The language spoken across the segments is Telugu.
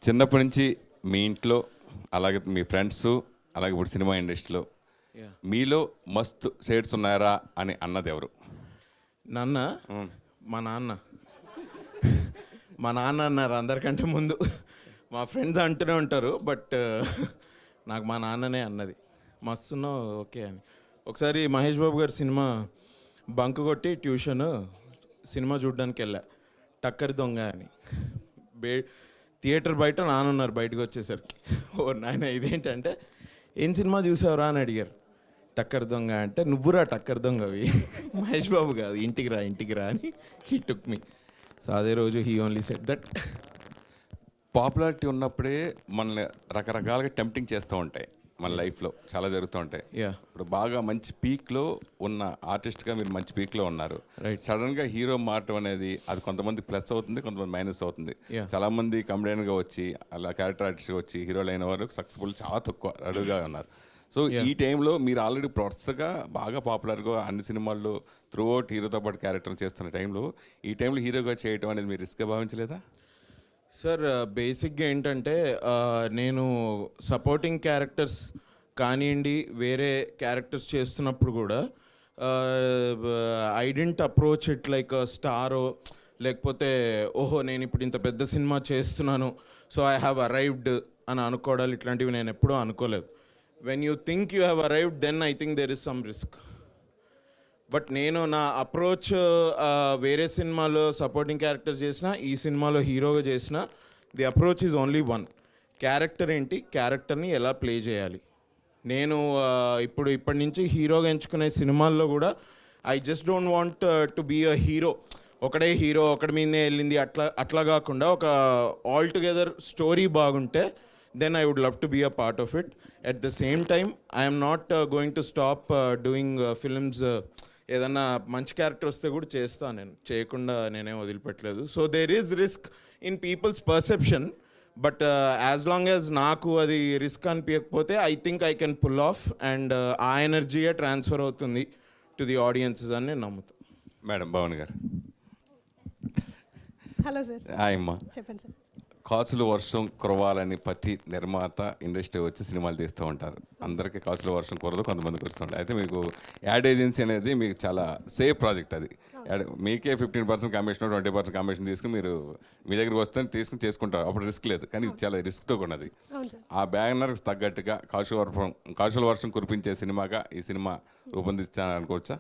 చిన్నప్పటి నుంచి మీ ఇంట్లో అలాగే మీ ఫ్రెండ్స్ అలాగే ఇప్పుడు సినిమా ఇండస్ట్రీలో మీలో మస్తు షేడ్స్ ఉన్నారా అని అన్నది ఎవరు? నాన్న మా నాన్న మా నాన్న అన్నారు అందరికంటే ముందు. మా ఫ్రెండ్స్ అంటూనే ఉంటారు, బట్ నాకు మా నాన్ననే అన్నది మస్తున్నావు ఓకే అని. ఒకసారి మహేష్ బాబు గారి సినిమా బంక్ కొట్టి ట్యూషన్ సినిమా చూడడానికి వెళ్ళా, టక్కరి దొంగ అని. థియేటర్ బయట నానున్నారు, బయటకు వచ్చేసరికి ఓ నాయన ఇదేంటంటే ఏం సినిమా చూసావురా అని అడిగారు. టక్కర్ దొంగ అంటే నువ్వురా టక్కర్ దొంగవి, మహేష్ బాబు కాదు, ఇంటికి రా అని హీ టుక్ మీ. సో అదే రోజు he only set that. Popularity ఉన్నప్పుడే మనల్ని రకరకాలుగా టెంప్టింగ్ చేస్తూ ఉంటాయి, మన లైఫ్లో చాలా జరుగుతూ ఉంటాయి. ఇప్పుడు బాగా మంచి పీక్లో ఉన్న ఆర్టిస్ట్గా మీరు మంచి పీక్లో ఉన్నారు. సడన్గా హీరో మారటం అనేది అది కొంతమంది ప్లస్ అవుతుంది, కొంతమంది మైనస్ అవుతుంది. చాలామంది కమెడియన్గా వచ్చి అలా క్యారెక్టర్ ఆర్టిస్ట్గా వచ్చి హీరోలు అయిన వారు సక్సెస్ఫుల్ చాలా తక్కువ అడుగుగా ఉన్నారు. సో ఈ టైంలో మీరు ఆల్రెడీ ప్రొడక్ట్స్గా బాగా పాపులర్గా అన్ని సినిమాల్లో త్రూ అవుట్ హీరోతో పాటు క్యారెక్టర్ చేస్తున్న టైంలో ఈ టైంలో హీరోగా చేయటం అనేది మీరు రిస్క్గా భావించలేదా? సార్ బేసిక్గా ఏంటంటే నేను సపోర్టింగ్ క్యారెక్టర్స్ కానివ్వండి వేరే క్యారెక్టర్స్ చేస్తున్నప్పుడు కూడా I don't approach it like స్టారో లేకపోతే ఓహో నేను ఇప్పుడు ఇంత పెద్ద సినిమా చేస్తున్నాను సో ఐ హ్యావ్ అరైవ్డ్ అని అనుకోవడాలు ఇట్లాంటివి నేను ఎప్పుడూ అనుకోలేదు. When you think you have arrived then I think there is some risk. But నేను నా అప్రోచ్ వేరే సినిమాలో సపోర్టింగ్ క్యారెక్టర్స్ చేసిన, ఈ సినిమాలో హీరోగా చేసిన, the approach is only one. Character ఏంటి, క్యారెక్టర్ని ఎలా ప్లే చేయాలి. నేను ఇప్పటి నుంచి హీరోగా ఎంచుకునే సినిమాల్లో కూడా I just don't want to be a hero, ఒకడే హీరో ఒకటి మీదే వెళ్ళింది అట్లా కాకుండా ఒక ఆల్ టుగెదర్ స్టోరీ బాగుంటే then I would love to be a part of it. At the same time, I am not going to stop doing films. ఏదన్నా మంచి క్యారెక్టర్ వస్తే కూడా చేస్తాను, నేను చేయకుండా నేనేం వదిలిపెట్టలేదు. So there is risk in people's perception, but as long as నాకు అది రిస్క్ అనిపించకపోతే I think I can pull off and ఆ ఎనర్జీయే ట్రాన్స్ఫర్ అవుతుంది టు ది ఆడియన్సెస్ అని నేను నమ్ముతాను. మేడం భవన్ గారు. Hello sir. హాయ్ అమ్మా. చెప్పండి సార్. కాసుల వర్షం కురవాలని ప్రతి నిర్మాత ఇండస్ట్రీ వచ్చి సినిమాలు తీస్తూ ఉంటారు. అందరికీ కాసుల వర్షం కురదు, కొంతమంది కురుస్తుంటారు. అయితే మీకు యాడ్ ఏజెన్సీ అనేది మీకు చాలా సేఫ్ ప్రాజెక్ట్. అది మీకే 15% కమిషన్ 20% కమిషన్ తీసుకుని మీరు మీ దగ్గరికి వస్తే తీసుకుని చేసుకుంటారు, అప్పుడు రిస్క్ లేదు. కానీ ఇది చాలా రిస్క్తో ఉన్నది. ఆ బ్యానర్కి తగ్గట్టుగా కాసుల వర్షం కురిపించే సినిమాగా ఈ సినిమా రూపొందించాలని అనుకోవచ్చా?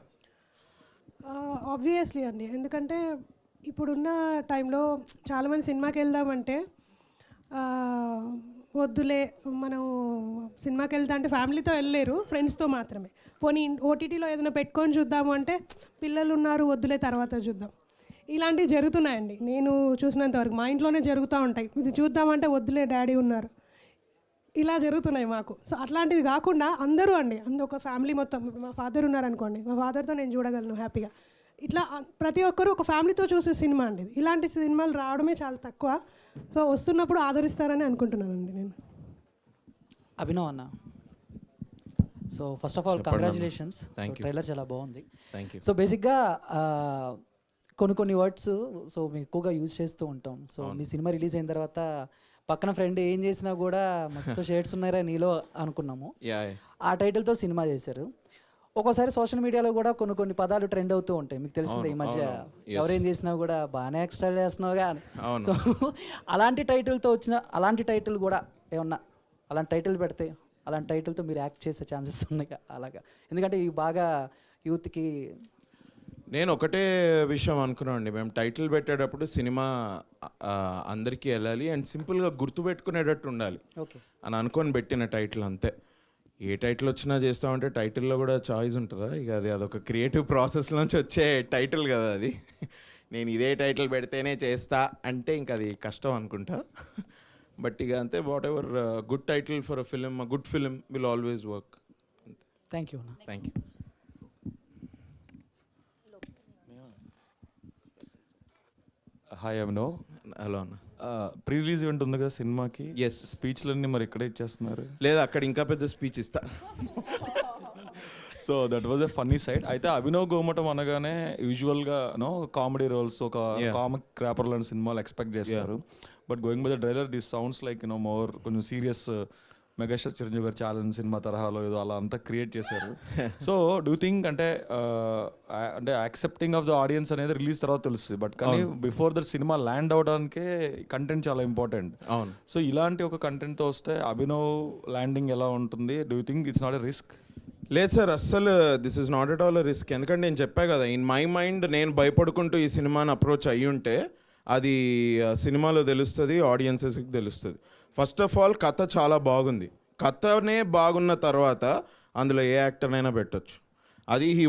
ఆబ్వియస్లీ అండి, ఎందుకంటే ఇప్పుడున్న టైంలో చాలామంది సినిమాకి వెళ్దామంటే వద్దులే మనం సినిమాకి వెళ్తా అంటే ఫ్యామిలీతో వెళ్ళలేరు, ఫ్రెండ్స్తో మాత్రమే. పోనీ ఓటీటీలో ఏదైనా పెట్టుకొని చూద్దాము అంటే పిల్లలు ఉన్నారు వద్దులే తర్వాత చూద్దాం, ఇలాంటివి జరుగుతున్నాయండి. నేను చూసినంతవరకు మా ఇంట్లోనే జరుగుతూ ఉంటాయి. ఇది చూద్దామంటే వద్దులే డాడీ ఉన్నారు, ఇలా జరుగుతున్నాయి మాకు. సో అట్లాంటిది కాకుండా అందరూ అండి, ఒక ఫ్యామిలీ మొత్తం, మా ఫాదర్ ఉన్నారనుకోండి, మా ఫాదర్తో నేను చూడగలను హ్యాపీగా. ఇట్లా ప్రతి ఒక్కరూ ఒక ఫ్యామిలీతో చూసే సినిమా అండి. ఇలాంటి సినిమాలు రావడమే చాలా తక్కువ. సో వస్తున్నప్పుడు ఆదరిస్తారని అనుకుంటున్నానండి నేను. అభినవ్ అన్న, so first of all congratulations, trailer చాలా బాగుంది. సో బేసిక్గా కొన్ని వర్డ్స్ సో మేము ఎక్కువగా యూజ్ చేస్తూ ఉంటాం. సో మీ సినిమా రిలీజ్ అయిన తర్వాత పక్కన ఫ్రెండ్ ఏం చేసినా కూడా మస్తు షేడ్స్ ఉన్నారా నీలో అనుకున్నాము. ఆ టైటిల్తో సినిమా చేశారు. ఒక్కోసారి సోషల్ మీడియాలో కూడా కొన్ని పదాలు ట్రెండ్ అవుతూ ఉంటాయి, మీకు తెలిసిందే. ఈ మధ్య ఎవరేం చేసినా కూడా బాగానే ఎక్స్ట్రా చేస్తున్నావుగా అని. సో అలాంటి టైటిల్తో వచ్చిన అలాంటి టైటిల్ కూడా ఏమన్నా అలాంటి టైటిల్ పెడితే అలాంటి టైటిల్తో మీరు యాక్ట్ చేసే ఛాన్సెస్ ఉన్నాయి అలాగా? ఎందుకంటే ఇవి బాగా యూత్కి. నేను ఒకటే విషయం అనుకున్నాను అండి, మేము టైటిల్ పెట్టేటప్పుడు సినిమా అందరికీ వెళ్ళాలి అండ్ సింపుల్గా గుర్తుపెట్టుకునేటట్టు ఉండాలి అని అనుకొని పెట్టిన టైటిల్ అంతే. ఏ టైటిల్ వచ్చినా చేస్తామంటే టైటిల్లో కూడా చాయిస్ ఉంటుందా? ఇక అదొక క్రియేటివ్ ప్రాసెస్ నుంచి వచ్చే టైటిల్ కదా అది. నేను ఇదే టైటిల్ పెడితేనే చేస్తా అంటే ఇంక అది కష్టం అనుకుంటా. బట్ ఇక అంతే, what ever good title for a film, a good film will always work. Thank you. Thank you. Hi Abhinav. Hello అన్న. ప్రీ రిలీజ్ ఈవెంట్ ఉంది కదా సినిమాకి, ఎస్. స్పీచ్లన్నీ మరి ఇక్కడే ఇచ్చేస్తున్నారు? లేదా అక్కడ ఇంకా పెద్ద స్పీచ్ ఇస్తా. So that was a funny side. అయితే అభినవ్ గోమటం అనగానే యూజువల్గా కామెడీ రోల్స్, ఒక కామిక్ ర్యాపర్ లాంటి సినిమాలు ఎక్స్పెక్ట్ చేస్తారు. But going by the trailer this sounds like more కొంచెం సీరియస్ మెగాస్టార్ చిరంజీవి గారు ఛాలెంజ్ సినిమా తరహాలో ఏదో అలా అంతా క్రియేట్ చేశారు. సో డూ థింక్ అంటే అంటే యాక్సెప్టింగ్ ఆఫ్ ద ఆడియన్స్ అనేది రిలీజ్ తర్వాత తెలుస్తుంది, బట్ కానీ బిఫోర్ దట్ సినిమా ల్యాండ్ అవడానికే కంటెంట్ చాలా ఇంపార్టెంట్. అవును. సో ఇలాంటి ఒక కంటెంట్తో వస్తే అభినవ్ ల్యాండింగ్ ఎలా ఉంటుంది? Do you think it's not a risk? లేదు సార్, అస్సలు this is not at all risk. ఎందుకంటే నేను చెప్పా కదా, ఇన్ మై మైండ్ నేను భయపడుకుంటూ ఈ సినిమాని అప్రోచ్ అయ్యి ఉంటే అది సినిమాలో తెలుస్తుంది, ఆడియన్సెస్కి తెలుస్తుంది. ఫస్ట్ ఆఫ్ ఆల్ కథ చాలా బాగుంది. కథనే బాగున్న తర్వాత అందులో ఏ యాక్టర్నైనా పెట్టొచ్చు. అది he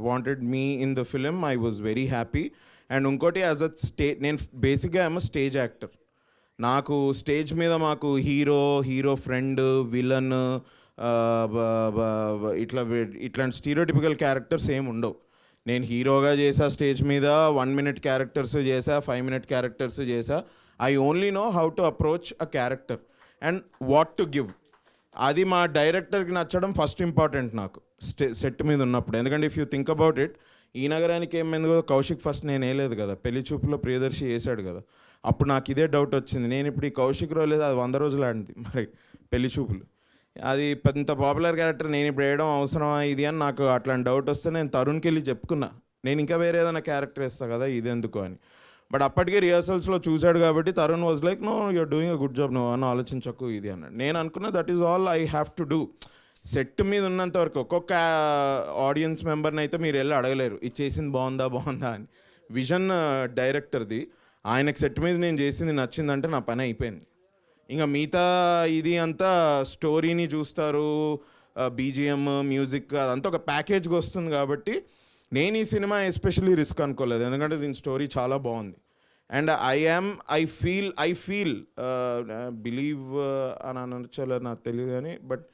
wanted me in the film. I was very happy. And ఇంకోటి యాజ్ అ నేను బేసిక్గా ఐఎమ్ స్టేజ్ యాక్టర్. నాకు స్టేజ్ మీద మాకు హీరో ఫ్రెండ్, విలన్ ఇట్లాంటి స్టీరియోటిపికల్ క్యారెక్టర్స్ ఏమి ఉండవు. నేను హీరోగా చేసా స్టేజ్ మీద, 1 minute క్యారెక్టర్స్ చేసా, 5 minute క్యారెక్టర్స్ చేసా. I only know how to approach a character and what to give. అది మా డైరెక్టర్కి నచ్చడం ఫస్ట్ ఇంపార్టెంట్ నాకు సెట్ మీద ఉన్నప్పుడు. ఎందుకంటే if you think about it, ఈ నగరానికి ఏమైంది కదా, కౌశిక్ ఫస్ట్ నేను వేయలేదు కదా, పెళ్లి చూపులో ప్రియదర్శి వేసాడు కదా. అప్పుడు నాకు ఇదే డౌట్ వచ్చింది, నేను ఇప్పుడు ఈ కౌశిక్ రోజు అది 100 రోజులు ఆడింది మరి పెళ్లి చూపులు. అది పెద్ద పాపులర్ క్యారెక్టర్, నేను ఇప్పుడు వేయడం అవసరమా ఇది అని నాకు అట్లాంటి డౌట్ వస్తే నేను తరుణ్కి వెళ్ళి చెప్పుకున్నా, నేను ఇంకా వేరే ఏదైనా క్యారెక్టర్ వేస్తా కదా ఇదెందుకు అని. బట్ అప్పటికే రిహర్సల్స్లో చూశాడు కాబట్టి Tarun was like, no you're doing a good job, నువ్వు అని ఆలోచించకు ఇది అన్నాడు. నేను అనుకున్నా that is all I have to do. Set మీద ఉన్నంత వరకు ఒక్కొక్క ఆడియన్స్ మెంబర్ని అయితే మీరు వెళ్ళి అడగలేరు ఇది చేసింది బాగుందా అని. విజన్ డైరెక్టర్ది, ఆయనకు సెట్ మీద నేను చేసింది నచ్చిందంటే నా పని అయిపోయింది. ఇంకా మిగతా ఇది అంతా స్టోరీని చూస్తారు, బీజిఎం, మ్యూజిక్ అదంతా ఒక ప్యాకేజ్గా వస్తుంది. కాబట్టి నేను ఈ సినిమా ఎస్పెషల్లీ రిస్క్ అనుకోలేదు, ఎందుకంటే దీని స్టోరీ చాలా బాగుంది. అండ్ ఐ ఫీల్ బిలీవ్ అని అనొచ్చో నాకు తెలియదు కానీ, but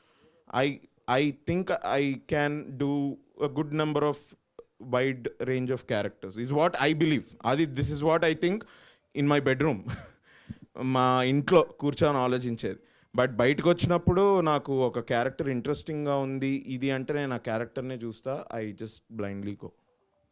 I think I can do a good number of wide range of characters is what I believe. This is what I think in my bedroom, మా ఇంట్లో కూర్చొని ఆలోచించేది. బట్ బయటకు వచ్చినప్పుడు నాకు ఒక క్యారెక్టర్ ఇంట్రెస్టింగ్గా ఉంది ఇది అంటే నేను ఆ క్యారెక్టర్నే చూస్తా. I just blindly go.